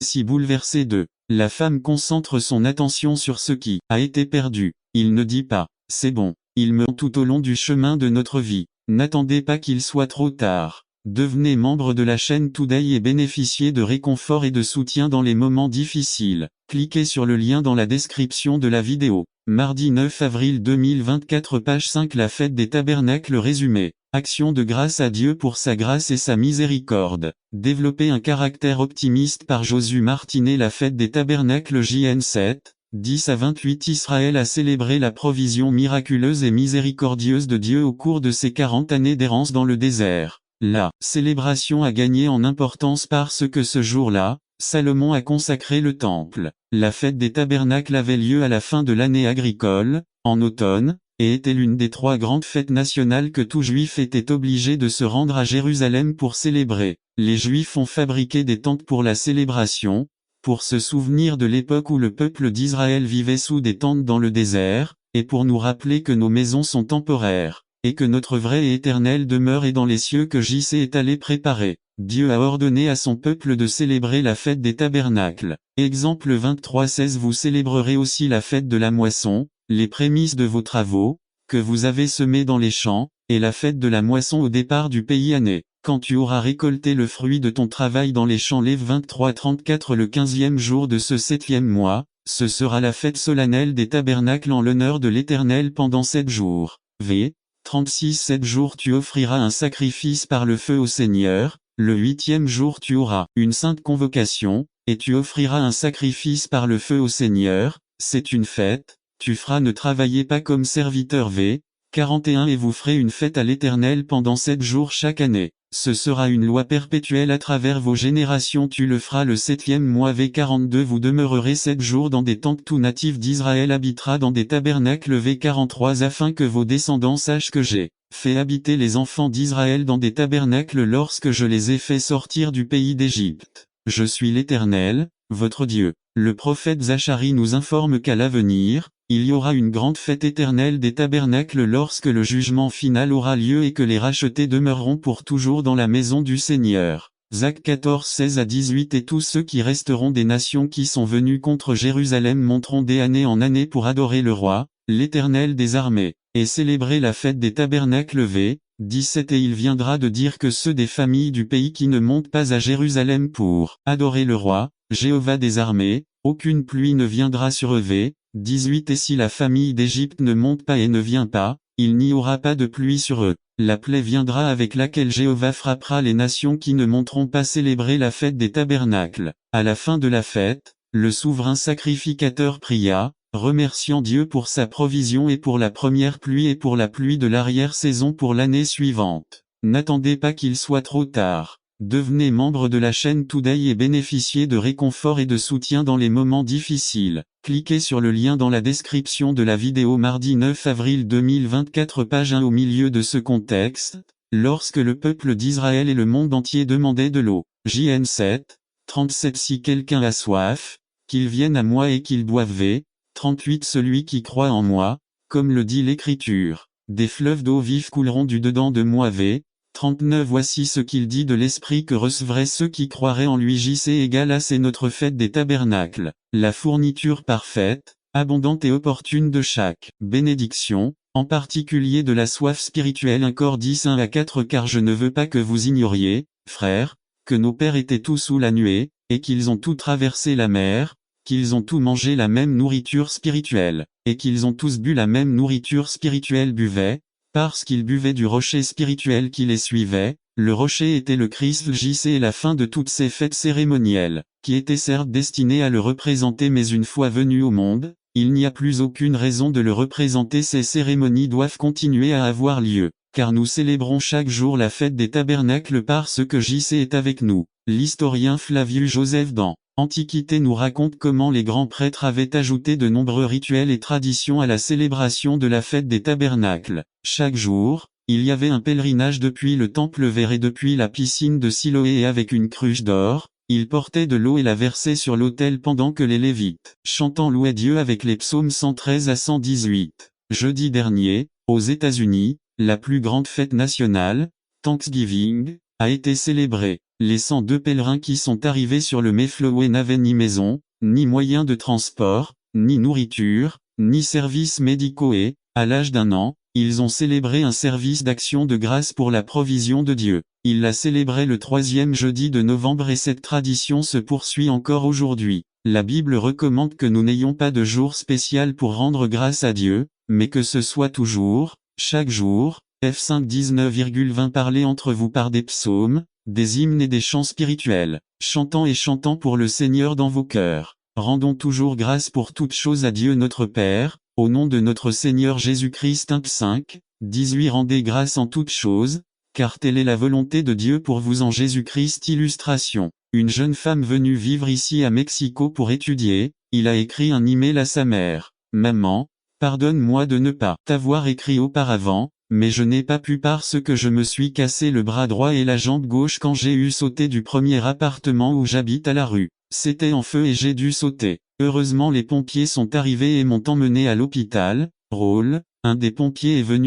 si bouleversé de. La femme concentre son attention sur ce qui a été perdu. Il ne dit pas, c'est bon, il meurt tout au long du chemin de notre vie. N'attendez pas qu'il soit trop tard. Devenez membre de la chaîne Today et bénéficiez de réconfort et de soutien dans les moments difficiles. Cliquez sur le lien dans la description de la vidéo. Mardi 9 avril 2024 page 5 La fête des tabernacles résumé. Action de grâce à Dieu pour sa grâce et sa miséricorde. Développer un caractère optimiste par Josué Martinet. La fête des tabernacles JN 7, 10 à 28 Israël a célébré la provision miraculeuse et miséricordieuse de Dieu au cours de ses 40 années d'errance dans le désert. La célébration a gagné en importance parce que ce jour-là, Salomon a consacré le temple. La fête des tabernacles avait lieu à la fin de l'année agricole, en automne, et était l'une des 3 grandes fêtes nationales que tout juif était obligé de se rendre à Jérusalem pour célébrer. Les juifs ont fabriqué des tentes pour la célébration, pour se souvenir de l'époque où le peuple d'Israël vivait sous des tentes dans le désert, et pour nous rappeler que nos maisons sont temporaires, et que notre vraie et éternelle demeure est dans les cieux que JC est allé préparer. Dieu a ordonné à son peuple de célébrer la fête des tabernacles. Exemple 23-16 Vous célébrerez aussi la fête de la moisson, les prémices de vos travaux, que vous avez semés dans les champs, et la fête de la moisson au départ du pays année. Quand tu auras récolté le fruit de ton travail dans les champs Lév 23-34 le 15e jour de ce 7e mois, ce sera la fête solennelle des tabernacles en l'honneur de l'Éternel pendant 7 jours. V. 36 7 jours tu offriras un sacrifice par le feu au Seigneur, le 8e jour tu auras une sainte convocation, et tu offriras un sacrifice par le feu au Seigneur, c'est une fête, tu feras ne travaillez pas comme serviteur V. 41 Et vous ferez une fête à l'Éternel pendant 7 jours chaque année. Ce sera une loi perpétuelle à travers vos générations tu le feras le 7e mois V42 Vous demeurerez 7 jours dans des tentes tout natif d'Israël habitera dans des tabernacles V43 afin que vos descendants sachent que j'ai fait habiter les enfants d'Israël dans des tabernacles lorsque je les ai fait sortir du pays d'Égypte. Je suis l'Éternel, votre Dieu. Le prophète Zacharie nous informe qu'à l'avenir, il y aura une grande fête éternelle des tabernacles lorsque le jugement final aura lieu et que les rachetés demeureront pour toujours dans la maison du Seigneur. Zac 14 16 à 18 Et tous ceux qui resteront des nations qui sont venus contre Jérusalem monteront d'année en année pour adorer le roi, l'Éternel des armées, et célébrer la fête des tabernacles V. 17 Et il viendra de dire que ceux des familles du pays qui ne montent pas à Jérusalem pour adorer le roi, Jéhovah des armées, aucune pluie ne viendra sur eux V. 18 Et si la famille d'Égypte ne monte pas et ne vient pas, il n'y aura pas de pluie sur eux. La plaie viendra avec laquelle Jéhovah frappera les nations qui ne monteront pas célébrer la fête des tabernacles. À la fin de la fête, le souverain sacrificateur pria, remerciant Dieu pour sa provision et pour la première pluie et pour la pluie de l'arrière-saison pour l'année suivante. N'attendez pas qu'il soit trop tard. Devenez membre de la chaîne Today et bénéficiez de réconfort et de soutien dans les moments difficiles. Cliquez sur le lien dans la description de la vidéo mardi 9 avril 2024 page 1 Au milieu de ce contexte, lorsque le peuple d'Israël et le monde entier demandaient de l'eau. JN 7, 37 Si quelqu'un a soif, qu'il vienne à moi et qu'il boive V. 38 Celui qui croit en moi, comme le dit l'Écriture, des fleuves d'eau vive couleront du dedans de moi V. 39 Voici ce qu'il dit de l'Esprit que recevraient ceux qui croiraient en lui JC égale à c'est notre fête des tabernacles, la fourniture parfaite, abondante et opportune de chaque bénédiction, en particulier de la soif spirituelle 1 Cor 10 1 à 4 Car je ne veux pas que vous ignoriez, frères, que nos pères étaient tous sous la nuée, et qu'ils ont tous traversé la mer, qu'ils ont tous mangé la même nourriture spirituelle, et qu'ils ont tous bu la même nourriture spirituelle buvaient, parce qu'ils buvaient du rocher spirituel qui les suivait, le rocher était le Christ JC et la fin de toutes ces fêtes cérémonielles, qui étaient certes destinées à le représenter mais une fois venu au monde, il n'y a plus aucune raison de le représenter Ces cérémonies doivent continuer à avoir lieu, car nous célébrons chaque jour la fête des tabernacles parce que JC est avec nous. L'historien Flavius Joseph dans Antiquité nous raconte comment les grands prêtres avaient ajouté de nombreux rituels et traditions à la célébration de la fête des tabernacles. Chaque jour, il y avait un pèlerinage depuis le temple vert et depuis la piscine de Siloé et avec une cruche d'or, ils portaient de l'eau et la versaient sur l'autel pendant que les Lévites chantant louaient Dieu avec les psaumes 113 à 118. Jeudi dernier, aux États-Unis, la plus grande fête nationale, Thanksgiving, a été célébrée. Les 102 pèlerins qui sont arrivés sur le Mayflower n'avaient ni maison, ni moyen de transport, ni nourriture, ni services médicaux et, à l'âge d'1 an, ils ont célébré un service d'action de grâce pour la provision de Dieu. Ils la célébraient le 3e jeudi de novembre et cette tradition se poursuit encore aujourd'hui. La Bible recommande que nous n'ayons pas de jour spécial pour rendre grâce à Dieu, mais que ce soit toujours, chaque jour, F5 19,20 Parlez entre vous par des psaumes, des hymnes et des chants spirituels, chantant et chantant pour le Seigneur dans vos cœurs. Rendons toujours grâce pour toutes choses à Dieu notre Père, au nom de notre Seigneur Jésus-Christ. 5, 18 Rendez grâce en toutes choses, car telle est la volonté de Dieu pour vous en Jésus-Christ. Illustration. Une jeune femme venue vivre ici à Mexico pour étudier, il a écrit un email à sa mère. Maman, pardonne-moi de ne pas t'avoir écrit auparavant, mais je n'ai pas pu parce que je me suis cassé le bras droit et la jambe gauche quand j'ai eu sauté du premier appartement où j'habite à la rue. C'était en feu et j'ai dû sauter. Heureusement les pompiers sont arrivés et m'ont emmené à l'hôpital. Rôle, un des pompiers est venu